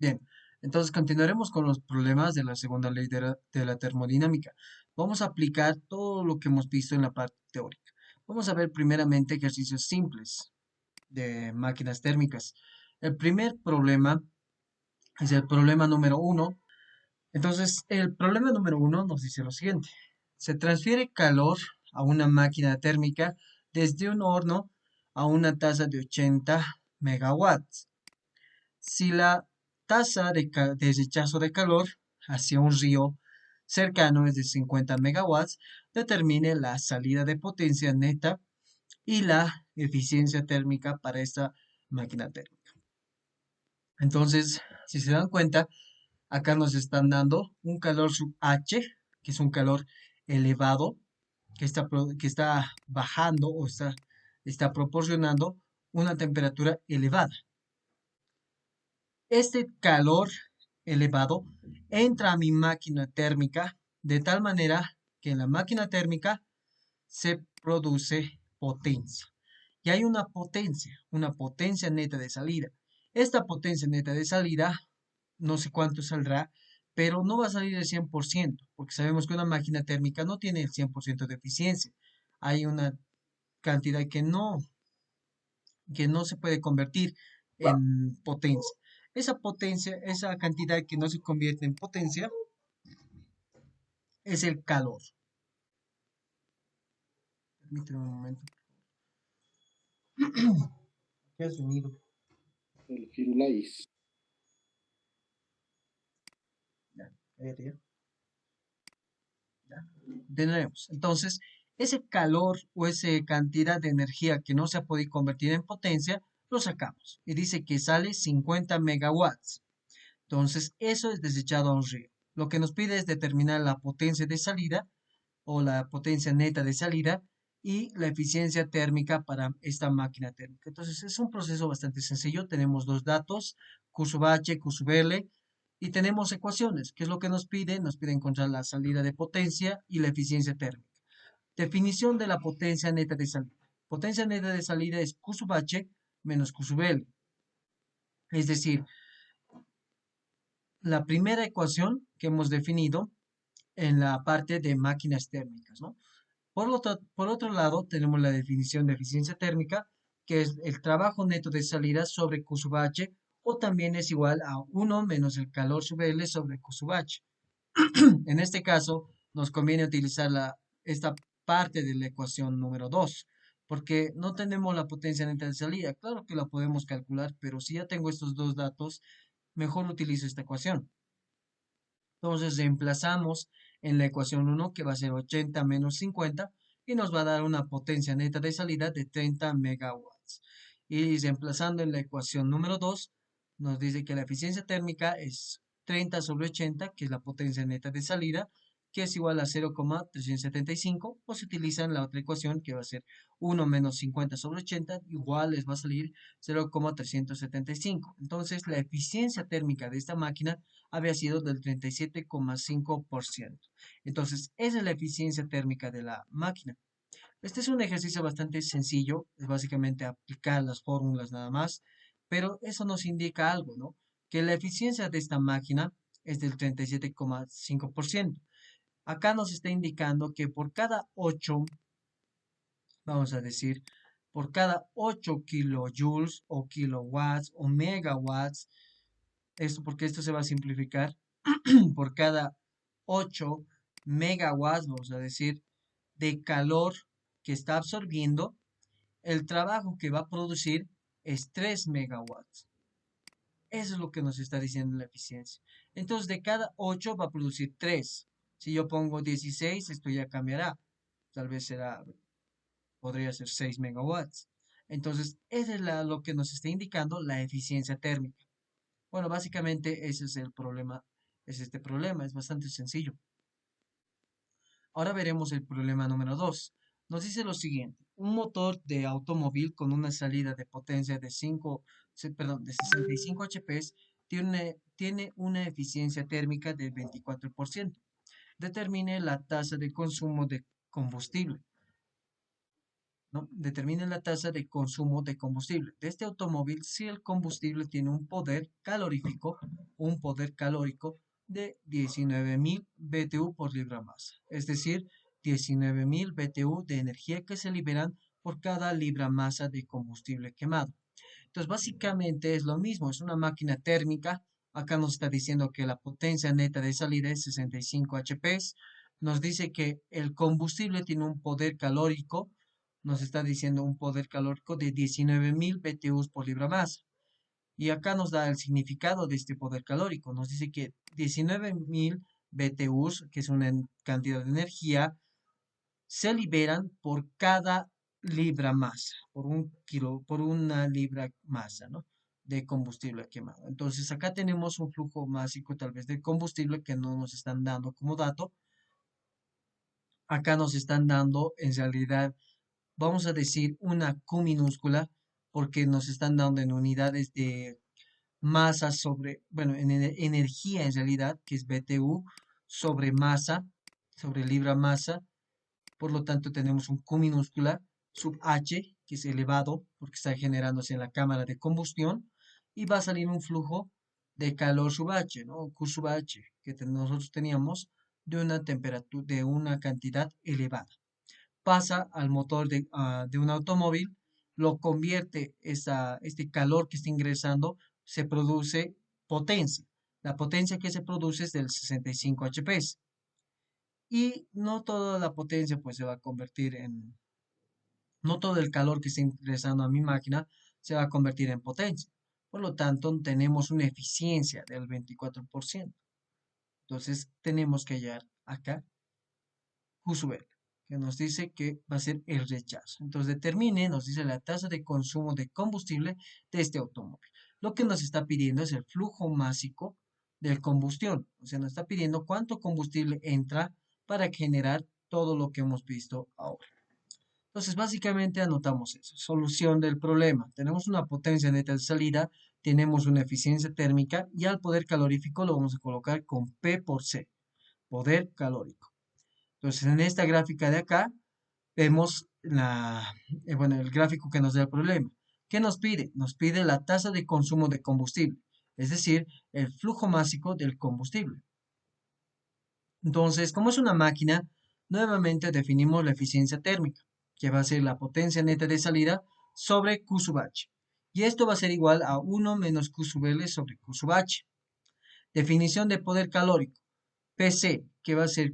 Bien, entonces continuaremos con los problemas de la segunda ley de la termodinámica. Vamos a aplicar todo lo que hemos visto en la parte teórica. Vamos a ver primeramente ejercicios simples de máquinas térmicas. El primer problema es el problema número uno. Entonces, el problema número uno nos dice lo siguiente. Se transfiere calor a una máquina térmica desde un horno a una tasa de 80 megawatts. Si la tasa de rechazo de calor hacia un río cercano es de 50 megawatts, determine la salida de potencia neta y la eficiencia térmica para esta máquina térmica. Entonces, si se dan cuenta, acá nos están dando un calor sub H, que es un calor elevado, que está bajando o está proporcionando una temperatura elevada. Este calor elevado entra a mi máquina térmica de tal manera que en la máquina térmica se produce potencia. Y hay una potencia neta de salida. Esta potencia neta de salida, no sé cuánto saldrá, pero no va a salir el 100%, porque sabemos que una máquina térmica no tiene el 100% de eficiencia. Hay una cantidad que no se puede convertir en potencia. Esa potencia, esa cantidad que no se convierte en potencia, es el calor. Permíteme un momento. ¿Qué has venido? El Firulais. Ya, cállate ya. Ya. Tendremos. Entonces, ese calor o esa cantidad de energía que no se ha podido convertir en potencia, lo sacamos. Y dice que sale 50 megawatts. Entonces, eso es desechado a un río. Lo que nos pide es determinar la potencia de salida o la potencia neta de salida y la eficiencia térmica para esta máquina térmica. Entonces, es un proceso bastante sencillo. Tenemos dos datos, Q sub H, Q sub L, y tenemos ecuaciones. ¿Qué es lo que nos pide? Nos pide encontrar la salida de potencia y la eficiencia térmica. Definición de la potencia neta de salida. Potencia neta de salida es Q sub H menos Q sub L. Es decir, la primera ecuación que hemos definido en la parte de máquinas térmicas, ¿no? Por otro lado, tenemos la definición de eficiencia térmica, que es el trabajo neto de salida sobre Q sub H, o también es igual a 1 menos el calor sub L sobre Q sub H. En este caso, nos conviene utilizar esta parte de la ecuación número 2, porque no tenemos la potencia neta de salida. Claro que la podemos calcular, pero si ya tengo estos dos datos, mejor utilizo esta ecuación. Entonces reemplazamos en la ecuación 1, que va a ser 80 menos 50, y nos va a dar una potencia neta de salida de 30 megawatts. Y reemplazando en la ecuación número 2, nos dice que la eficiencia térmica es 30 sobre 80, que es la potencia neta de salida, que es igual a 0,375, o se utiliza en la otra ecuación, que va a ser 1 menos 50 sobre 80, igual les va a salir 0,375. Entonces, la eficiencia térmica de esta máquina había sido del 37,5%. Entonces, esa es la eficiencia térmica de la máquina. Este es un ejercicio bastante sencillo, es básicamente aplicar las fórmulas nada más, pero eso nos indica algo, ¿no? Que la eficiencia de esta máquina es del 37,5%. Acá nos está indicando que por cada 8, vamos a decir, por cada 8 kilojoules o kilowatts o megawatts, esto porque esto se va a simplificar, por cada 8 megawatts, vamos a decir, de calor que está absorbiendo, el trabajo que va a producir es 3 megawatts. Eso es lo que nos está diciendo la eficiencia. Entonces, de cada 8 va a producir 3. Si yo pongo 16, esto ya cambiará. Tal vez podría ser 6 megawatts. Entonces, eso es lo que nos está indicando la eficiencia térmica. Bueno, básicamente ese es el problema, es este problema, es bastante sencillo. Ahora veremos el problema número 2. Nos dice lo siguiente: un motor de automóvil con una salida de potencia de 65 HP tiene una eficiencia térmica del 24%. Determine la tasa de consumo de combustible. ¿No? Determine la tasa de consumo de combustible de este automóvil si el combustible tiene un poder calorífico un poder calórico de 19.000 BTU por libra masa, es decir, 19.000 BTU de energía que se liberan por cada libra masa de combustible quemado. Entonces, básicamente es lo mismo, es una máquina térmica. Acá nos está diciendo que la potencia neta de salida es 65 HP. Nos dice que el combustible tiene un poder calórico, nos está diciendo un poder calórico de 19.000 BTUs por libra masa. Y acá nos da el significado de este poder calórico. Nos dice que 19.000 BTUs, que es una cantidad de energía, se liberan por cada libra masa, por una libra masa, ¿no? De combustible quemado. Entonces acá tenemos un flujo másico tal vez de combustible que no nos están dando como dato. Acá nos están dando en realidad, vamos a decir, una Q minúscula, porque nos están dando en unidades de masa sobre, bueno, en energía en realidad, que es BTU, sobre masa, sobre libra masa. Por lo tanto, tenemos un Q minúscula sub H, que es elevado porque está generándose en la cámara de combustión, y va a salir un flujo de calor sub H, ¿no? Q sub H, que nosotros teníamos de una temperatura, de una cantidad elevada. Pasa al motor de un automóvil, lo convierte, este calor que está ingresando, se produce potencia. La potencia que se produce es del 65 HP. Y no toda la potencia pues se va a convertir en, no todo el calor que está ingresando a mi máquina se va a convertir en potencia. Por lo tanto, tenemos una eficiencia del 24%. Entonces, tenemos que hallar acá Q sub L, que nos dice que va a ser el rechazo. Entonces, determine, nos dice la tasa de consumo de combustible de este automóvil. Lo que nos está pidiendo es el flujo másico de combustión. O sea, nos está pidiendo cuánto combustible entra para generar todo lo que hemos visto ahora. Entonces, básicamente anotamos eso. Solución del problema. Tenemos una potencia neta de salida, tenemos una eficiencia térmica y al poder calorífico lo vamos a colocar con P por C, poder calórico. Entonces, en esta gráfica de acá vemos bueno, el gráfico que nos da el problema. ¿Qué nos pide? Nos pide la tasa de consumo de combustible, es decir, el flujo másico del combustible. Entonces, como es una máquina, nuevamente definimos la eficiencia térmica, que va a ser la potencia neta de salida sobre Q sub H. Y esto va a ser igual a 1 menos Q sub L sobre Q sub H. Definición de poder calórico. PC, que va a ser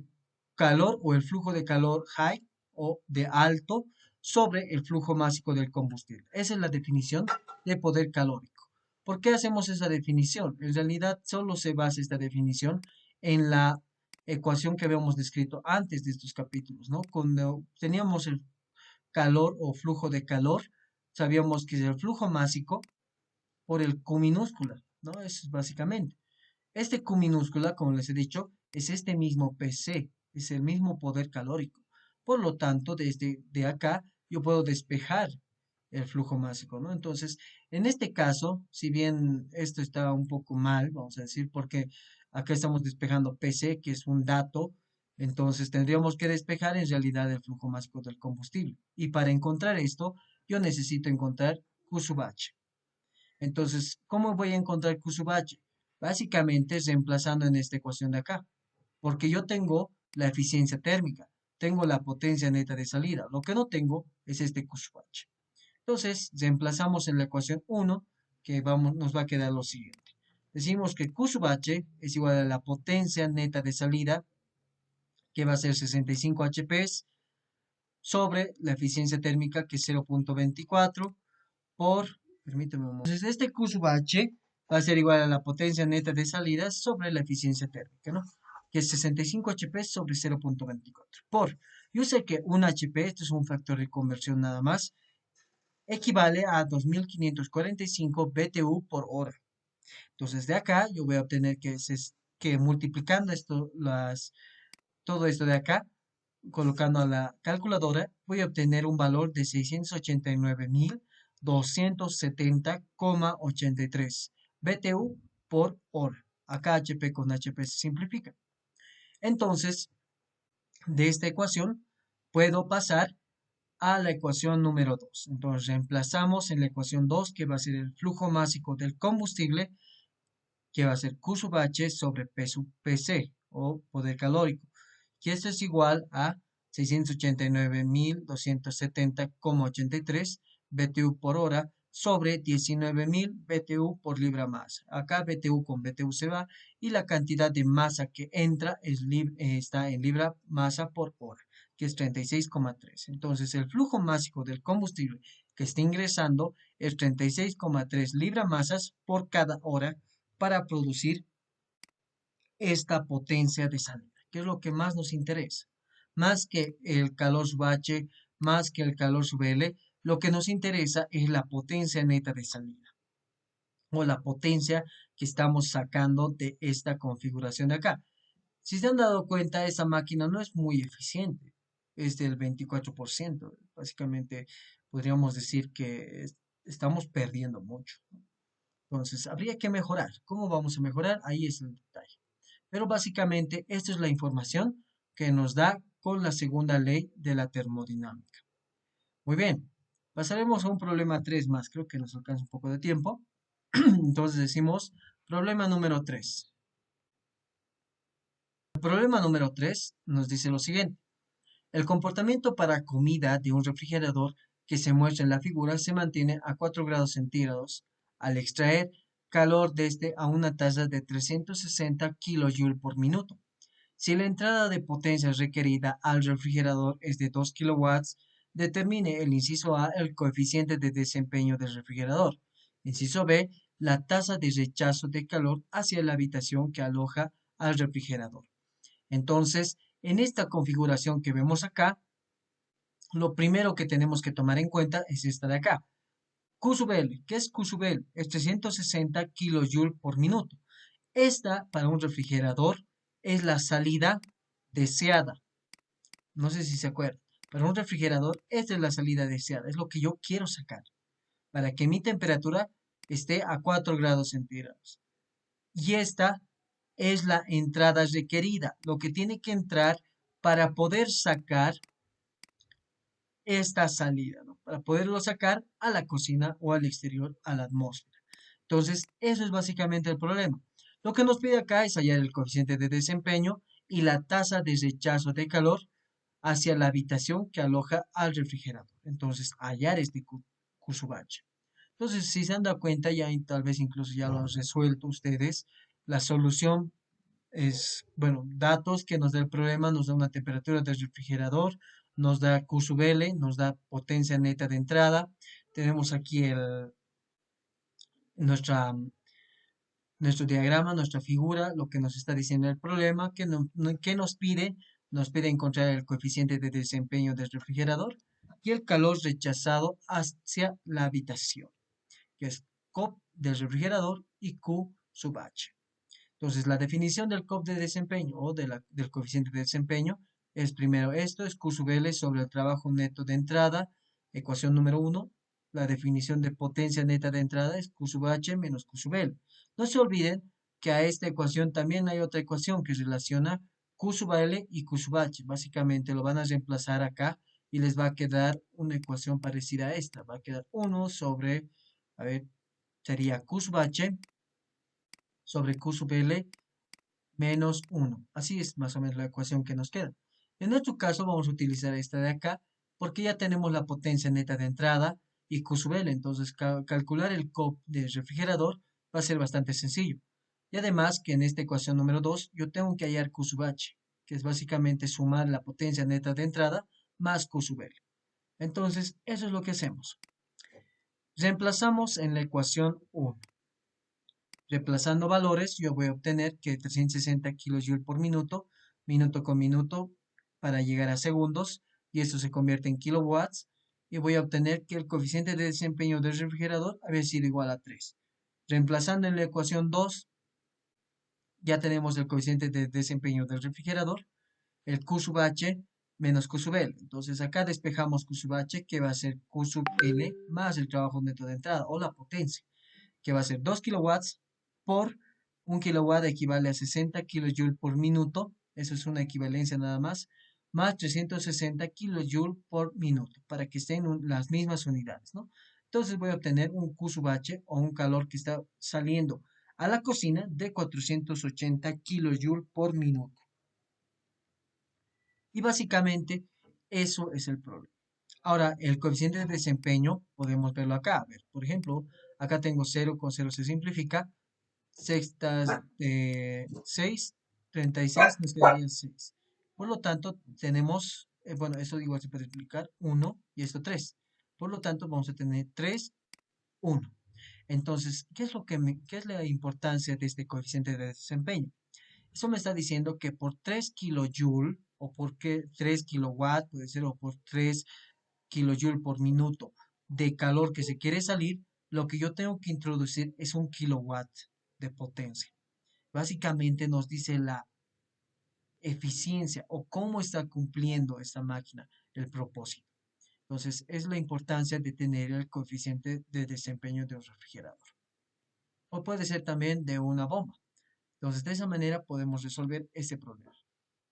calor o el flujo de calor high o de alto sobre el flujo másico del combustible. Esa es la definición de poder calórico. ¿Por qué hacemos esa definición? En realidad solo se basa esta definición en la ecuación que habíamos descrito antes de estos capítulos, ¿no? Cuando teníamos el calor o flujo de calor, sabíamos que es el flujo másico por el Q minúscula, ¿no? Eso es básicamente. Este Q minúscula, como les he dicho, es este mismo PC, es el mismo poder calórico. Por lo tanto, desde de acá yo puedo despejar el flujo másico, ¿no? Entonces, en este caso, si bien esto está un poco mal, vamos a decir, porque acá estamos despejando PC, que es un dato, entonces tendríamos que despejar en realidad el flujo másico del combustible. Y para encontrar esto, yo necesito encontrar Q sub H. Entonces, ¿cómo voy a encontrar Q sub H? Básicamente reemplazando en esta ecuación de acá, porque yo tengo la eficiencia térmica, tengo la potencia neta de salida, lo que no tengo es este Q sub H. Entonces, reemplazamos en la ecuación 1, que nos va a quedar lo siguiente. Decimos que Q sub H es igual a la potencia neta de salida, que va a ser 65 HP, sobre la eficiencia térmica, que es 0.24, por, permíteme un momento. Entonces, este Q sub H va a ser igual a la potencia neta de salida sobre la eficiencia térmica, ¿no? Que es 65 HP sobre 0.24. Yo sé que un HP, esto es un factor de conversión nada más, equivale a 2545 BTU por hora. Entonces, de acá yo voy a obtener que multiplicando todo esto de acá, colocando a la calculadora, voy a obtener un valor de 689.270,83 BTU por hora. Acá HP con HP se simplifica. Entonces, de esta ecuación puedo pasar a la ecuación número 2. Entonces, reemplazamos en la ecuación 2, que va a ser el flujo másico del combustible, que va a ser Q sub H sobre P sub PC o poder calórico, que esto es igual a 689.270,83 BTU por hora sobre 19.000 BTU por libra masa. Acá BTU con BTU se va y la cantidad de masa que entra está en libra masa por hora, que es 36,3. Entonces el flujo másico del combustible que está ingresando es 36,3 libra masas por cada hora para producir esta potencia de salida, que es lo que más nos interesa. Más que el calor sub H, más que el calor sub L, lo que nos interesa es la potencia neta de salida o la potencia que estamos sacando de esta configuración de acá. Si se han dado cuenta, esa máquina no es muy eficiente, es del 24%. Básicamente podríamos decir que estamos perdiendo mucho. Entonces, habría que mejorar. ¿Cómo vamos a mejorar? Ahí es el detalle. Pero básicamente, esta es la información que nos da con la segunda ley de la termodinámica. Muy bien, pasaremos a un problema 3 más. Creo que nos alcanza un poco de tiempo. Entonces decimos, problema número 3. El problema número 3 nos dice lo siguiente. El comportamiento para comida de un refrigerador que se muestra en la figura se mantiene a 4 grados centígrados al extraer calor desde a una tasa de 360 kJ por minuto. Si la entrada de potencia requerida al refrigerador es de 2 kilowatts, determine el inciso A el coeficiente de desempeño del refrigerador. Inciso B, la tasa de rechazo de calor hacia la habitación que aloja al refrigerador. Entonces, en esta configuración que vemos acá, lo primero que tenemos que tomar en cuenta es esta de acá. Q sub L. ¿Qué es Q sub L? Es 360 kJ por minuto. Esta, para un refrigerador, es la salida deseada. No sé si se acuerdan. Para un refrigerador, esta es la salida deseada. Es lo que yo quiero sacar. Para que mi temperatura esté a 4 grados centígrados. Y esta es la entrada requerida. Lo que tiene que entrar para poder sacar esta salida, ¿no? Para poderlo sacar a la cocina o al exterior, a la atmósfera. Entonces, eso es básicamente el problema. Lo que nos pide acá es hallar el coeficiente de desempeño y la tasa de rechazo de calor hacia la habitación que aloja al refrigerador. Entonces, hallar este Q sub H. Entonces, si se han dado cuenta, ya tal vez incluso ya lo han resuelto ustedes, la solución es, bueno, datos que nos da el problema, nos da una temperatura del refrigerador, nos da Q sub L, nos da potencia neta de entrada. Tenemos aquí nuestra, nuestro diagrama, nuestra figura, lo que nos está diciendo el problema, que nos pide. Nos pide encontrar el coeficiente de desempeño del refrigerador y el calor rechazado hacia la habitación, que es COP del refrigerador y Q sub H. Entonces, la definición del COP de desempeño o del coeficiente de desempeño es primero esto, es Q sub L sobre el trabajo neto de entrada, ecuación número 1. La definición de potencia neta de entrada es Q sub H menos Q sub L. No se olviden que a esta ecuación también hay otra ecuación que relaciona Q sub L y Q sub H. Básicamente lo van a reemplazar acá y les va a quedar una ecuación parecida a esta. Va a quedar 1 sobre, a ver, sería Q sub H sobre Q sub L menos 1. Así es más o menos la ecuación que nos queda. En nuestro caso vamos a utilizar esta de acá porque ya tenemos la potencia neta de entrada y Q sub L. Entonces calcular el COP del refrigerador va a ser bastante sencillo. Y además que en esta ecuación número 2 yo tengo que hallar Q sub H, que es básicamente sumar la potencia neta de entrada más Q sub L. Entonces eso es lo que hacemos. Reemplazamos en la ecuación 1. Reemplazando valores, yo voy a obtener que 360 kJ por minuto, minuto con minuto, para llegar a segundos, y esto se convierte en kilowatts, y voy a obtener que el coeficiente de desempeño del refrigerador había sido igual a 3. Reemplazando en la ecuación 2, ya tenemos el coeficiente de desempeño del refrigerador, el Q sub H menos Q sub L. Entonces acá despejamos Q sub H, que va a ser Q sub L más el trabajo neto de entrada, o la potencia, que va a ser 2 kilowatts por 1 kilowatt equivale a 60 kilojoules por minuto, eso es una equivalencia nada más 360 kilojoules por minuto, para que estén las mismas unidades, ¿no? Entonces voy a obtener un Q sub H o un calor que está saliendo a la cocina de 480 kilojoules por minuto. Y básicamente eso es el problema. Ahora, el coeficiente de desempeño podemos verlo acá. A ver, por ejemplo, acá tengo 0 con 0 se simplifica. Sextas de 6, 36, nos quedaría 6. Por lo tanto, tenemos, bueno, esto igual se puede explicar, 1 y esto 3. Por lo tanto, vamos a tener 3, 1. Entonces, ¿qué es la importancia de este coeficiente de desempeño? Eso me está diciendo que por 3 kilojoules o por 3 kilowatt, puede ser, o por 3 kilojoules por minuto de calor que se quiere salir, lo que yo tengo que introducir es un kilowatt de potencia. Básicamente nos dice la eficiencia o cómo está cumpliendo esta máquina el propósito. Entonces, es la importancia de tener el coeficiente de desempeño de un refrigerador. O puede ser también de una bomba. Entonces, de esa manera podemos resolver ese problema.